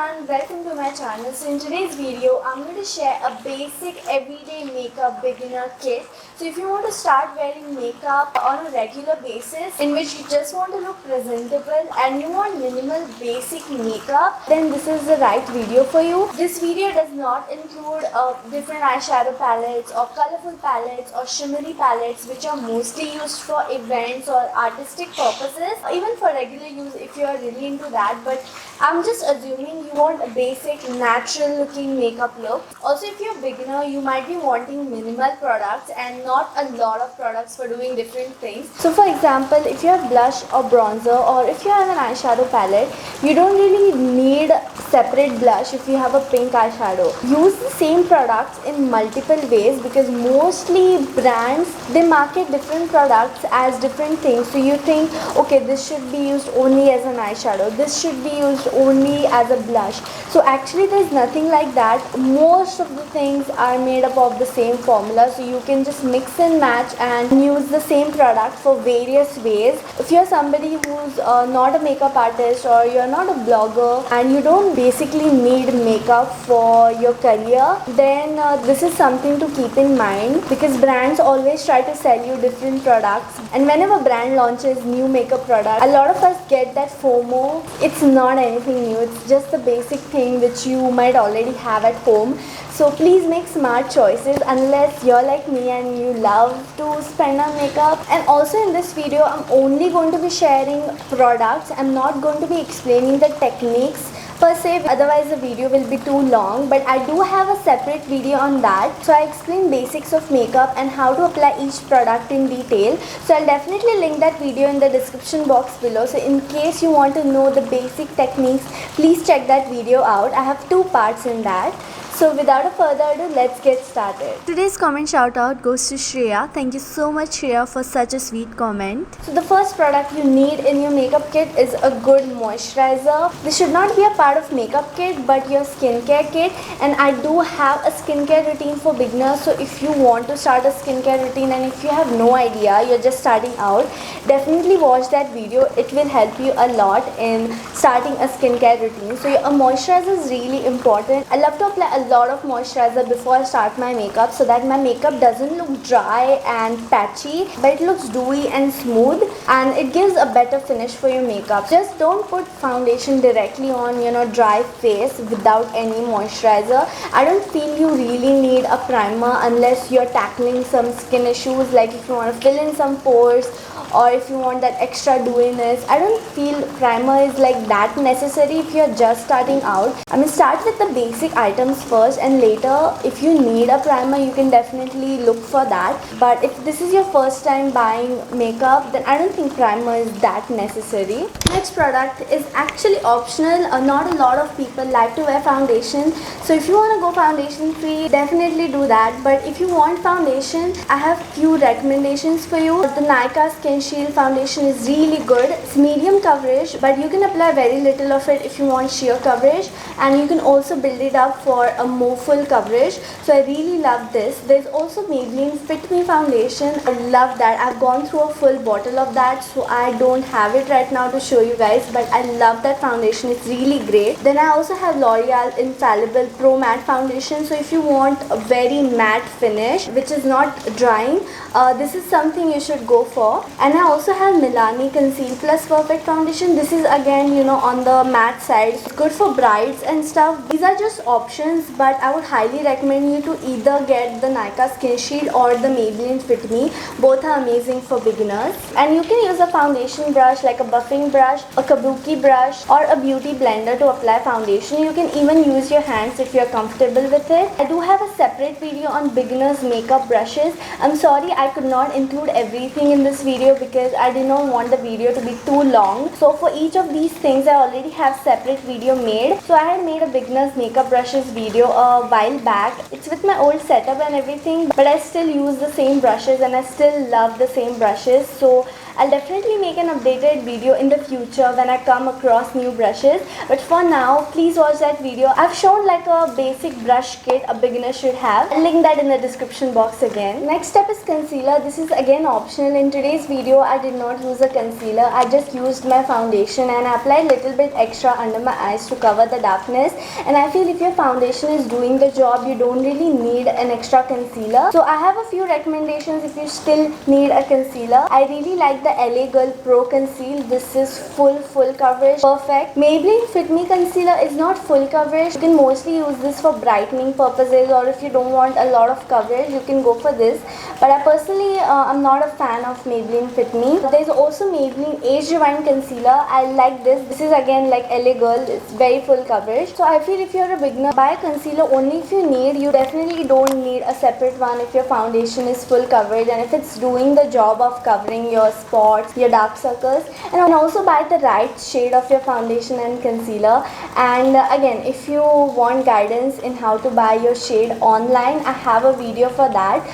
everyone, welcome to my channel. So in today's video, I'm going to share a basic everyday makeup beginner kit. So if you want to start wearing makeup on a regular basis in which you just want to look presentable and you want minimal basic makeup, then this is the right video for you. This video does not include different eyeshadow palettes or colorful palettes or shimmery palettes which are mostly used for events or artistic purposes, or even for regular use if you are really into that. But I'm just assuming you want a basic natural looking makeup look. Also, if you're a beginner, you might be wanting minimal products and not a lot of products for doing different things. So for example, if you have blush or bronzer, or if you have an eyeshadow palette, you don't really need separate blush if you have a pink eyeshadow. Use the same products in multiple ways because mostly brands, they market different products as different things. So you think, okay, this should be used only as an eyeshadow, this should be used only as a blush. So actually there's nothing like that. Most of the things are made up of the same formula, so you can just mix and match and use the same product for various ways. If you're somebody who's not a makeup artist or you're not a blogger and you don't basically need makeup for your career, then this is something to keep in mind because brands always try to sell you different products, and whenever brand launches new makeup product, a lot of us get that FOMO. It's not anything new, it's just the basic thing which you might already have at home. So please make smart choices unless you're like me and you love to spend on makeup. And also in this video, I'm only going to be sharing products. I'm not going to be explaining the techniques per se, otherwise the video will be too long, but I do have a separate video on that. So I explain basics of makeup and how to apply each product in detail. So I'll definitely link that video in the description box below. So in case you want to know the basic techniques, please check that video out. I have two parts in that. So without a further ado, let's get started. Today's comment shout out goes to Shreya. Thank you so much, Shreya, for such a sweet comment. So the first product you need in your makeup kit is a good moisturizer. This should not be a part of makeup kit but your skincare kit, and I do have a skincare routine for beginners. So if you want to start a skincare routine and if you have no idea, you're just starting out, definitely watch that video. It will help you a lot in starting a skincare routine. So a moisturizer is really important. I love to apply a lot of moisturizer before I start my makeup so that my makeup doesn't look dry and patchy, but it looks dewy and smooth, and it gives a better finish for your makeup. Just don't put foundation directly on dry face without any moisturizer. I don't feel you really need a primer unless you're tackling some skin issues, like if you want to fill in some pores or if you want that extra dewiness. I don't feel primer is like that necessary if you're just starting out. I mean, start with the basic items first, and later if you need a primer you can definitely look for that. But if this is your first time buying makeup, then I don't think primer is that necessary. Next product is actually optional. Not a lot of people like to wear foundation, so if you want to go foundation free, definitely do that. But if you want foundation, I have few recommendations for you. The Nykaa Skin Shield foundation is really good. It's medium coverage, but you can apply very little of it if you want sheer coverage, and you can also build it up for a more full coverage. So I really love this. There's also Maybelline Fit Me foundation. I love that. I've gone through a full bottle of that, so I don't have it right now to show you guys, but I love that foundation. It's really great. Then I also have L'Oreal Infallible Pro Matte foundation. So if you want a very matte finish which is not drying, this is something you should go for. And I also have Milani Conceal Plus Perfect foundation. This is again on the matte side. It's good for brides and stuff. These are just options, but I would highly recommend you to either get the Nykaa Skin Shield or the Maybelline Fit Me. Both are amazing for beginners. And you can use a foundation brush like a buffing brush, a kabuki brush, or a beauty blender to apply foundation. You can even use your hands if you're comfortable with it. I do have a separate video on beginners makeup brushes. I'm sorry I could not include everything in this video because I did not want the video to be too long. So for each of these things I already have separate video made. So I had made a beginners makeup brushes video a while back. It's with my old setup and everything, but I still use the same brushes and I still love the same brushes. So I'll definitely make an updated video in the future when I come across new brushes, but for now please watch that video. I've shown like a basic brush kit a beginner should have. I'll link that in the description box again. Next step is concealer. This is again optional. In today's video I did not use a concealer. I just used my foundation and I applied little bit extra under my eyes to cover the darkness, and I feel if your foundation is doing the job, you don't really need an extra concealer. So I have a few recommendations if you still need a concealer. I really like the LA Girl Pro Conceal. This is full coverage, perfect. Maybelline Fit Me concealer is not full coverage. You can mostly use this for brightening purposes, or if you don't want a lot of coverage you can go for this, but I personally I'm not a fan of Maybelline Fit Me. There's also Maybelline Age Rewind concealer. I like this. This is again like LA Girl. It's very full coverage. So I feel if you're a beginner, buy concealer only if you need. You definitely don't need a separate one if your foundation is full coverage and if it's doing the job of covering your spots, your dark circles. And also buy the right shade of your foundation and concealer. And again, if you want guidance in how to buy your shade online, I have a video for that.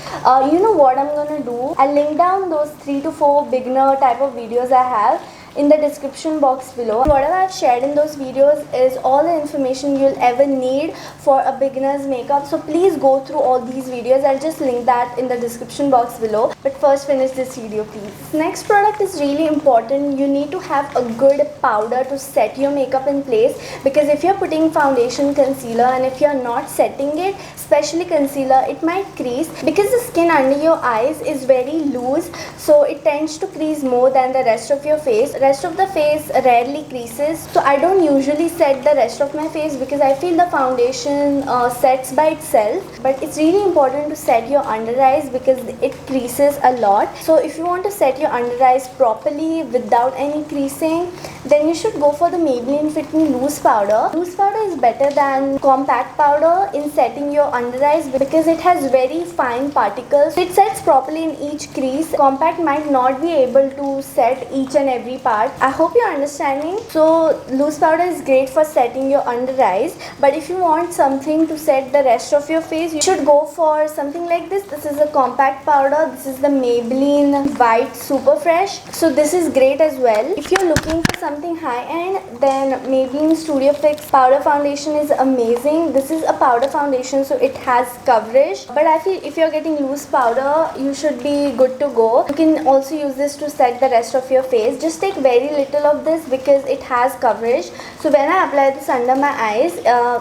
You know what I'm gonna do? I'll link down those 3 to 4 beginner type of videos I have in the description box below. Whatever I've shared in those videos is all the information you'll ever need for a beginner's makeup. So please go through all these videos. I'll just link that in the description box below. But first finish this video please. Next product is really important. You need to have a good powder to set your makeup in place, because if you're putting foundation, concealer, and if you're not setting it, especially concealer, it might crease because the skin under your eyes is very loose, so it tends to crease more than the rest of your face. Rest of the face rarely creases, so I don't usually set the rest of my face because I feel the foundation sets by itself, but it's really important to set your under eyes because it creases a lot. So if you want to set your under eyes properly without any creasing, then you should go for the Maybelline Fit Me loose powder. Loose powder is better than compact powder in setting your under eyes because it has very fine particles. It sets properly in each crease. Compact might not be able to set each and every part. I hope you're understanding. So loose powder is great for setting your under eyes, but if you want something to set the rest of your face, you should go for something like this. This is a compact powder. This is the Maybelline White Super Fresh. So this is great as well. If you're looking for something high end, then Maybelline Studio Fix powder foundation is amazing. This is a powder foundation, so it has coverage, but I feel if you're getting loose powder, you should be good to go. You can also use this to set the rest of your face. Just take very little of this because it has coverage. So when I apply this under my eyes,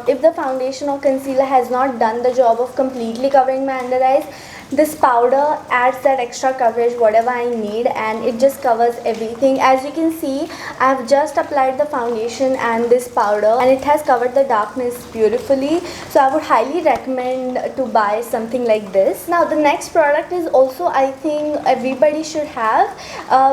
if the foundation or concealer has not done the job of completely covering my under eyes, this powder adds that extra coverage whatever I need, and it just covers everything. As you can see, I've just applied the foundation and this powder, and it has covered the darkness beautifully. So I would highly recommend to buy something like this. Now the next product is also I think everybody should have,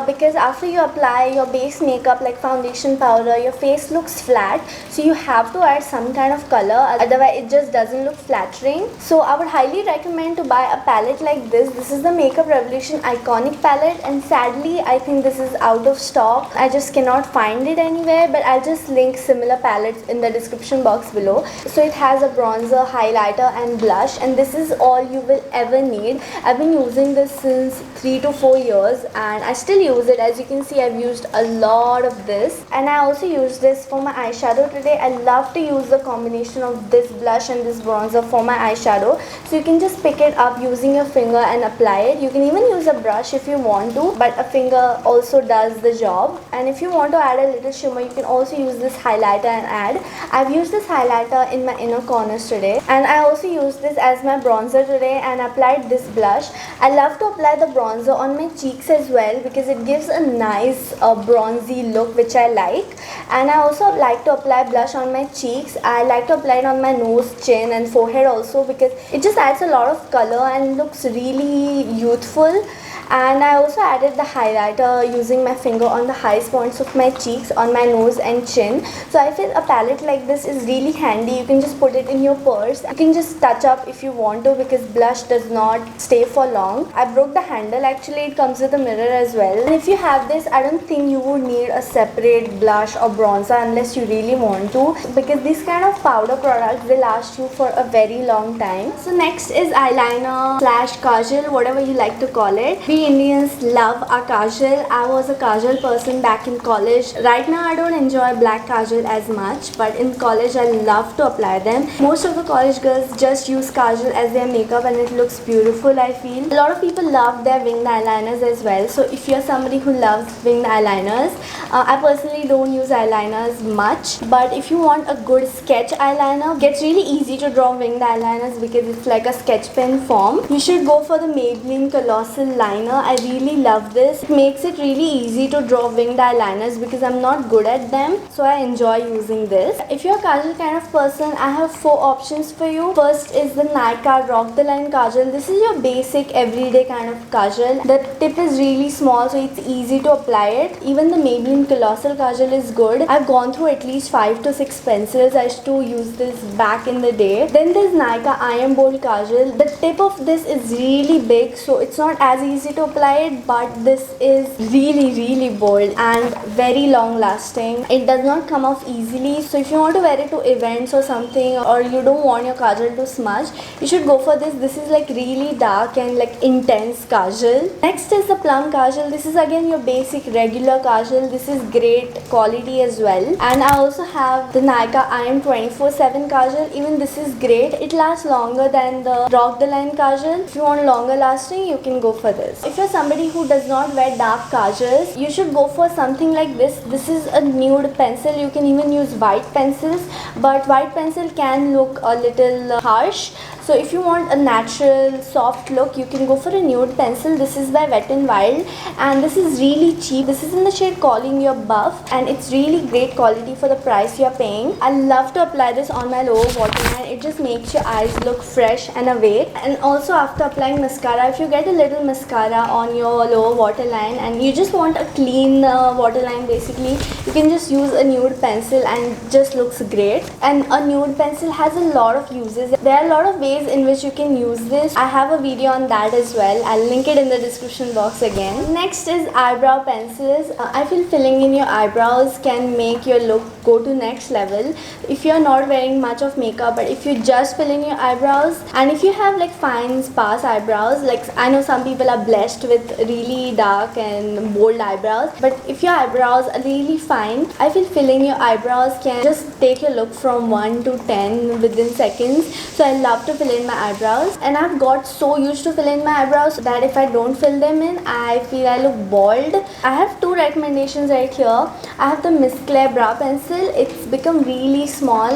because after you apply your base makeup like foundation, powder, your face looks flat, so you have to add some kind of color, otherwise it just doesn't look flattering. So I would highly recommend to buy a palette like this. This is the Makeup Revolution Iconic palette, and sadly I think this is out of stock. I just cannot find it anywhere, but I'll just link similar palettes in the description box below. So it has a bronzer, highlighter and blush, and this is all you will ever need. I've been using this since 3 to 4 years and I still use it. As you can see, I've used a lot of this, and I also use this for my eyeshadow today. I love to use the combination of this blush and this bronzer for my eyeshadow. So you can just pick it up using your finger and apply it. You can even use a brush if you want to, but a finger also does the job. And if you want to add a little shimmer, you can also use this highlighter and add. I've used this highlighter in my inner corners today, and I also used this as my bronzer today and applied this blush. I love to apply the bronzer on my cheeks as well because it gives a nice bronzy look, which I like. And I also like to apply blush on my cheeks. I like to apply it on my nose, chin and forehead also because it just adds a lot of color and looks really youthful. And I also added the highlighter using my finger on the highest points of my cheeks, on my nose and chin. So I feel a palette like this is really handy. You can just put it in your purse. You can just touch up if you want to because blush does not stay for long. I broke the handle actually. It comes with a mirror as well. And if you have this, I don't think you would need a separate blush or bronzer unless you really want to, because these kind of powder products, they last you for a very long time. So next is eyeliner slash kajal, whatever you like to call it. We Indians love our kajal. I was a kajal person back in college. Right now I don't enjoy black kajal as much, but in college I love to apply them. Most of the college girls just use kajal as their makeup and it looks beautiful, I feel. A lot of people love their winged eyeliners as well. So if you're somebody who loves winged eyeliners, I personally don't use eyeliners much, but if you want a good sketch eyeliner, it's really easy to draw winged eyeliners because it's like a sketch pen form. You should go for the Maybelline Colossal Liner. I really love this. It makes it really easy to draw winged eyeliners because I'm not good at them, so I enjoy using this. If you're a kajal kind of person, I have 4 options for you. First is the Nykaa Rock the Line Kajal. This is your basic everyday kind of kajal. The tip is really small, so it's easy to apply it. Even the Maybelline Colossal Kajal is good. I've gone through at least 5 to 6 pencils. I used to use this back in the day. Then there's Nykaa I Am Bold Kajal. The tip of this is really big, so it's not as easy to apply it, but this is really bold and very long lasting. It does not come off easily, so if you want to wear it to events or something, or you don't want your kajal to smudge, you should go for this. This is like really dark and like intense kajal. Next is the Plum Kajal. This is again your basic regular kajal. This is great quality as well. And I also have the Nykaa I Am 24/7 Kajal. Even this is great. It lasts longer than the Rock the Line Kajal. If you want longer lasting, you can go for this. If you're somebody who does not wear dark kajals, you should go for something like this. This is a nude pencil. You can even use white pencils, but white pencil can look a little harsh. So if you want a natural soft look, you can go for a nude pencil. This is by Wet n Wild and this is really cheap. This is in the shade Calling Your Buff and it's really great quality for the price you're paying. I love to apply this on my lower waterline. It just makes your eyes look fresh and awake. And also after applying mascara, if you get a little mascara on your lower waterline and you just want a clean waterline basically, you can just use a nude pencil and it just looks great. And a nude pencil has a lot of uses. There are a lot of ways in which you can use this. I have a video on that as well. I'll link it in the description box again. Next is eyebrow pencils. I feel filling in your eyebrows can make your look go to next level. If you're not wearing much of makeup, but if you just fill in your eyebrows, and if you have like fine sparse eyebrows, like I know some people are blessed with really dark and bold eyebrows, but if your eyebrows are really fine, I feel filling your eyebrows can just take your look from 1 to 10 within seconds. So I love to fill in my eyebrows, and I've got so used to fill in my eyebrows that if I don't fill them in, I feel I look bald. I have 2 recommendations right here. I have the Miss Claire brow pencil. It's become really small.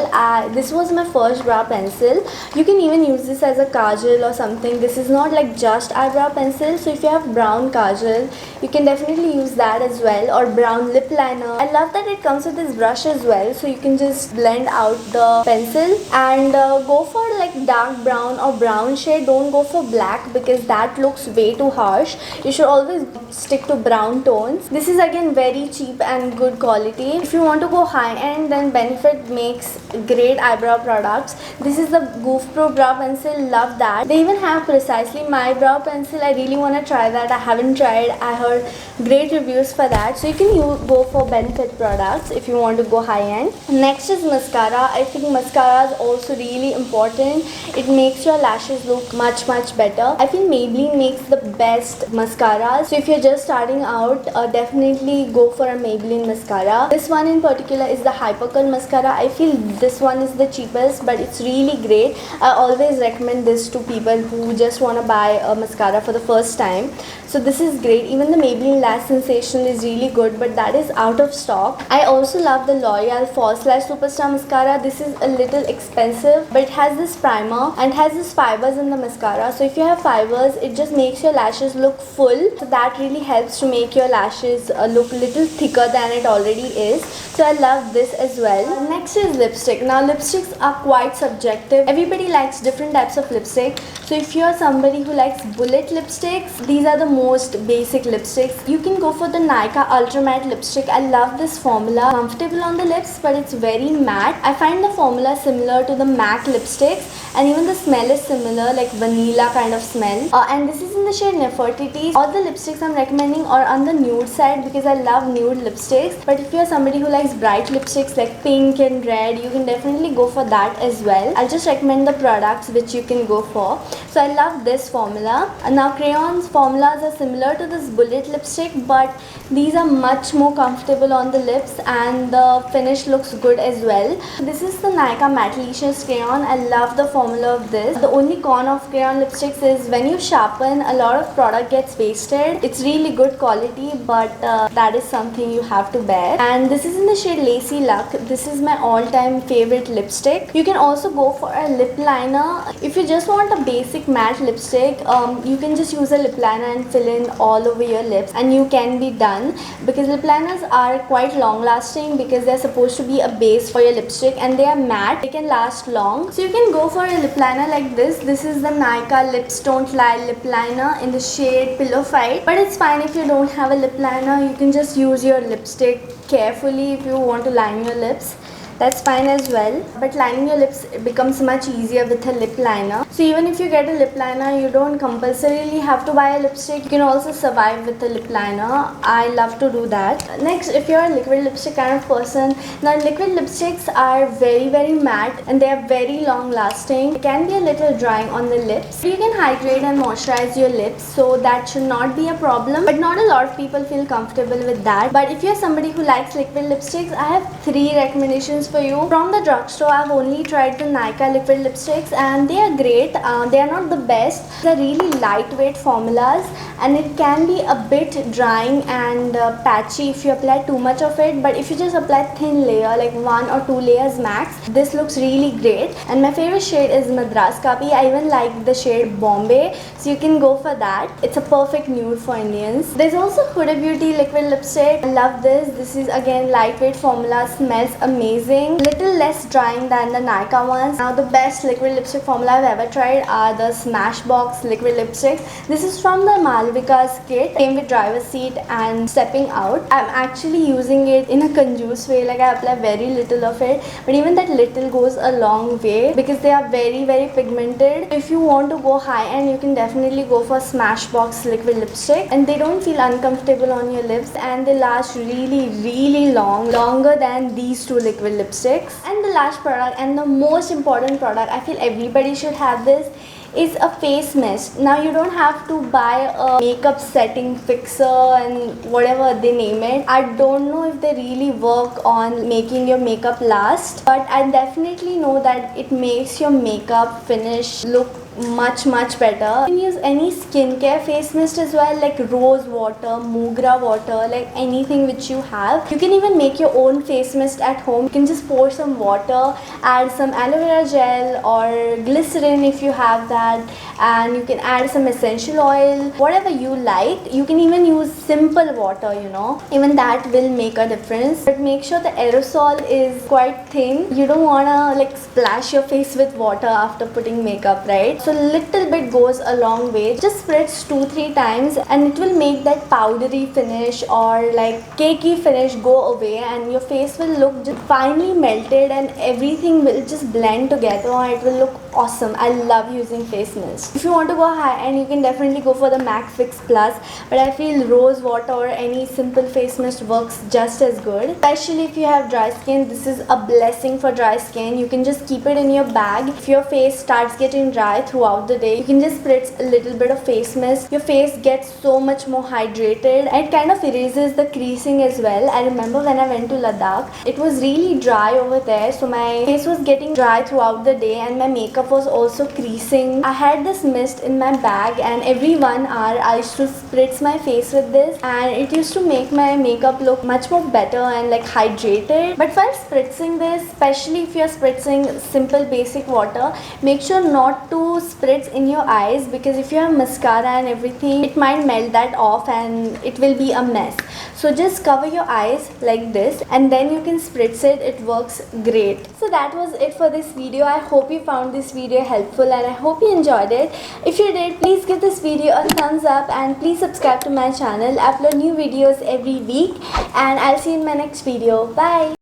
This was my first brow pencil. You can even use this as a kajal or something. This is not like just eyebrow pencil, so if you have brown kajal, you can definitely use that as well, or brown lip liner. I love that it comes with this brush as well, so you can just blend out the pencil and go for like dark brown or brown shade. Don't go for black because that looks way too harsh. You should always stick to brown tones. This is again very cheap and good quality. If you want to go high end, then Benefit makes great eyebrow products. This is the Goof Pro brow pencil. Love that. They even have Precisely My brow pencil. I really want to try that. I haven't tried. I heard great reviews for that. So you can go for Benefit products if you want to go high end. Next is mascara. I think mascara is also really important. It makes your lashes look much better. I feel Maybelline makes the best mascaras. So if you're just starting out, definitely go for a Maybelline mascara. This one in particular is the Hypercurl mascara. I feel this one is the cheapest, but it's really great. I always recommend this to people who just want to buy a mascara for the first time. So this is great. Even the Maybelline Lash Sensational is really good, but that is out of stock. I also love the L'Oreal False Lash Superstar mascara. This is a little expensive, but it has this primer and has this fibers in the mascara. So if you have fibers, it just makes your lashes look full. So that really helps to make your lashes look a little thicker than it already is. So I love this as well. Next is lipstick. Now lipsticks are quite subjective. Everybody likes different types of lipstick. So if you're somebody who likes bullet lipsticks, these are the most basic lipsticks. You can go for the Nykaa Ultra Matte lipstick. I love this formula. Comfortable on the lips, but it's very matte. I find the formula similar to the MAC lipsticks, and even the smell is similar, like vanilla kind of smell. And this is in the shade Nefertiti. All the lipsticks I'm recommending are on the nude side because I love nude lipsticks. But if you're somebody who likes bright lipsticks like pink and red, you can definitely go for that as well. I'll just recommend the products which you can go for. So I love this formula. Now crayons formulas are similar to this bullet lipstick, but these are much more comfortable on the lips and the finish looks good as well. This is the Nykaa Mattelicious crayon. I love the formula of this. The only con of crayon lipsticks is when you sharpen, a lot of product gets wasted. It's really good quality, but that is something you have to bear. And this is in the shade Lacy Luck. This is my all-time favorite lipstick. You can also go for a lip liner. If you just want a basic matte lipstick, you can just use a lip liner and fill in all over your lips and you can be done, because lip liners are quite long lasting because they're supposed to be a base for your lipstick and they are matte. They can last long. So you can go for a lip liner like this. This is the Nykaa Lips Don't Lie lip liner in the shade Pillow Fight. But it's fine if you don't have a lip liner. You can just use your lipstick carefully if you want to line your lips. That's fine as well, but lining your lips becomes much easier with a lip liner. So even if you get a lip liner, you don't compulsorily have to buy a lipstick. You can also survive with a lip liner. I love to do that. Next, if you're a liquid lipstick kind of person, now liquid lipsticks are very matte and they are very long lasting. They can be a little drying on the lips. You can hydrate and moisturize your lips, so that should not be a problem, but not a lot of people feel comfortable with that. But if you're somebody who likes liquid lipsticks, I have 3 recommendations for you. From the drugstore, I've only tried the Nykaa liquid lipsticks and they are great. They are not the best. They're really lightweight formulas and it can be a bit drying and patchy if you apply too much of it, but if you just apply thin layer, like 1 or 2 layers max, this looks really great. And my favorite shade is Madras Kapi. I even like the shade Bombay, so you can go for that. It's a perfect nude for Indians. There's also Huda Beauty liquid lipstick. I love this. This is again lightweight formula, smells amazing. Little less drying than the Nykaa ones. Now the best liquid lipstick formula I've ever tried are the Smashbox liquid lipsticks. This is from the Malvika's kit. Came with driver's seat and stepping out. I'm actually using it in a conjuice way, like I apply very little of it, but even that little goes a long way because they are very pigmented. If you want to go high end, you can definitely go for Smashbox liquid lipstick and they don't feel uncomfortable on your lips and they last really long, longer than these 2 liquid lipsticks. And the last product and the most important product, I feel everybody should have this, is a face mist. Now you don't have to buy a makeup setting fixer and whatever they name it. I don't know if they really work on making your makeup last, but I definitely know that it makes your makeup finish look much better. You can use any skincare face mist as well, like rose water, mogra water, like anything which you have. You can even make your own face mist at home. You can just pour some water, add some aloe vera gel or glycerin if you have that, and you can add some essential oil, whatever you like. You can even use simple water, you know, even that will make a difference. But make sure the aerosol is quite thin. You don't wanna like splash your face with water after putting makeup, right? So little bit goes a long way. Just spritz 2-3 times and it will make that powdery finish or like cakey finish go away and your face will look just finely melted and everything will just blend together and it will look awesome. I love using face mist. If you want to go high end, you can definitely go for the MAC Fix Plus, but I feel rose water or any simple face mist works just as good. Especially if you have dry skin, this is a blessing for dry skin. You can just keep it in your bag. If your face starts getting dry throughout the day, you can just spritz a little bit of face mist. Your face gets so much more hydrated and it kind of erases the creasing as well. I remember when I went to Ladakh, it was really dry over there, so my face was getting dry throughout the day and my makeup was also creasing. I had this mist in my bag and every 1 hour I used to spritz my face with this and it used to make my makeup look much more better and like hydrated. But while spritzing this, especially if you're spritzing simple basic water, make sure not to spritz in your eyes because if you have mascara and everything, it might melt that off and it will be a mess. So just cover your eyes like this and then you can spritz it. It works great. So that was it for this video. I hope you found this video helpful and I hope you enjoyed it. If you did, please give this video a thumbs up and please subscribe to my channel. I upload new videos every week and I'll see you in my next video. Bye.